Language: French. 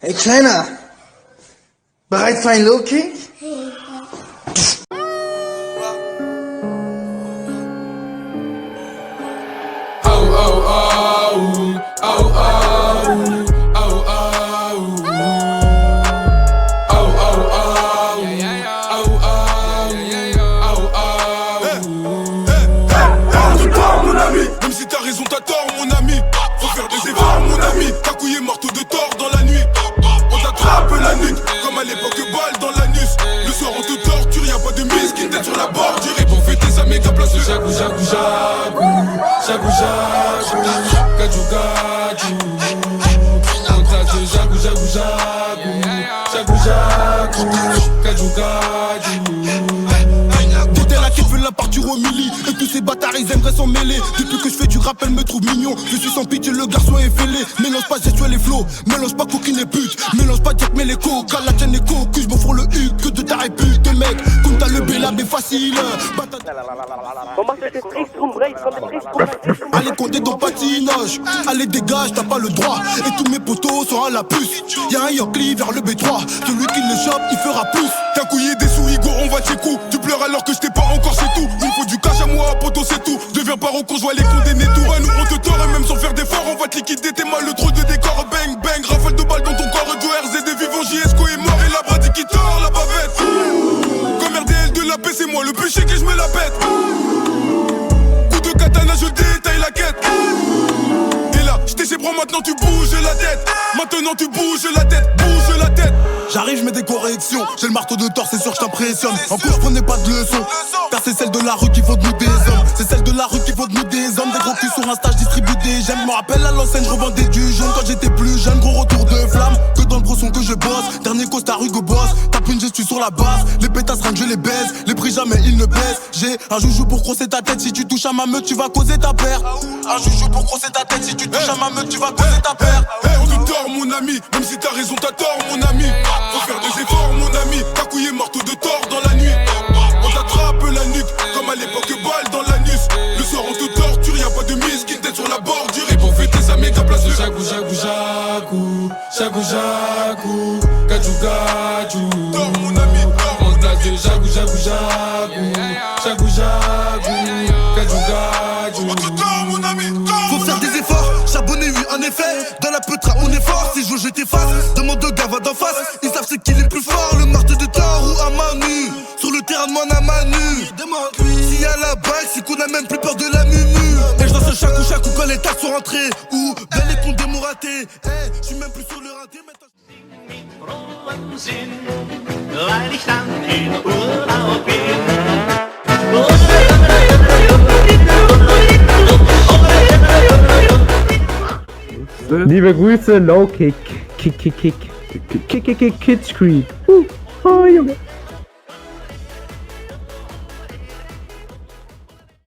Hey Kleiner, bereit für ein Low Kick? Même si t'as raison, t'as tort, mon ami. Faut faire des efforts, mon ami. Ta couille est morte de tort dans la nuit. On t'attrape la nuque, comme à l'époque, balle dans l'anus. Le soir, on te torture, y'a pas de mise qui tête sur la bordure. Et pour fêter sa méga place, le jagou, jagou, jagou. Jagou, jagou, gadjou, gadjou. On t'a de jagou, jagou, jagou. Jagou, jagou, gadjou, gadjou. Qui veut la partir au milli. Et tous ces bâtards ils aimeraient s'en mêler. Depuis que je fais du rap elle me trouve mignon. Je suis sans pitié, le garçon est fêlé. Mélange pas gestuelle et flow, mélange pas coquine et pute. Mélange pas Jack mais les coca, la tienne et cocu. Je m'en fous le huc que de ta répute de mec. Comme t'as le bélab est facile. Allez compter ton patinage. Allez dégage, t'as pas le droit. Et tous mes potos sont à la puce. Y'a un Yankee vers le B3. Celui qui le chope il fera plus. T'as couillé des souris go on va check coup. Tu pleures alors que je t'ai pas encore c'est tout. Il faut du cash à moi, poto c'est tout. Deviens paro quand je vois les condamnés tout. Ouais, nous on te tord et même sans faire d'effort on va te liquider tes mal le trou de décor. Bang bang, rafale de balles dans ton corps. Du RZ des vivants, JSco est mort et la bradi qui tord la bavette. Comme RDL de la paix c'est moi le péché que je me la pète. Coup de katana je détaille la quête. Et là, j't'ai chez bras maintenant tu bouges la tête. Maintenant tu bouges la tête, bouge la tête. J'arrive, je mets des corrections. J'ai le marteau de tort, c'est sûr que je t'impressionne. En plus, je prenais pas de leçons. Car c'est celle de la rue qui faut de nous des hommes. C'est celle de la rue qui faut de nous des hommes. Des gros culs sur Insta, je distribue des j'aime. Me rappelle à l'enseigne, je revendais du jaune quand j'étais plus jeune. Gros retour de flamme, que dans le brosson que je bosse. Dernier costard Hugo Boss. Tape une gestu sur la base. Les pétasses ringues, je les baise. Les prix jamais, ils ne baissent. J'ai un joujou pour crosser ta tête. Si tu touches à ma meute, tu vas causer ta perte. Un joujou pour crosser ta tête. Si tu touches à ma meute, tu vas causer ta perte. On te tord, mon ami. Même si t'as raison, t'as tort, mon ami. Faut faire des efforts, mon ami. Ta couille est morte de tort dans la nuit. On t'attrape la nuque, comme à l'époque, balle dans l'anus. Le soir, on te torture, y'a pas de mise qui tête sur la bordure. Et pour fêter sa méga place, le jagou, jagou, jagou. Jagou, jagou, gadjou, gadjou. Tors, mon ami, tors. On t'a de jagou, jagou, jagou. Jagou, jagou, gadjou, gadjou. On te tord, mon ami, tors. Faut faire des efforts, charbonner oui en effet. Dans la peutra on est fort, si je veux je t'efface. Demande au gars va d'en face, ils savent c'est qui est le plus fort. Le marteau de tort ou à main nue. Sur le terrain demande à Manu. S'il y a la bague, c'est qu'on a même plus peur de la mumu. Et je danse chaque coup quand les taxes sont rentrées. Ou bien les comptes des mots ratés. Je suis même plus sur le raté. Frohen Sinn, weil ich dann in Urlaub bin. Liebe Grüße, Low Kick. Kick, Kick, Kick. Kick, Kick, Kick, Kids Creek. Oh, Junge.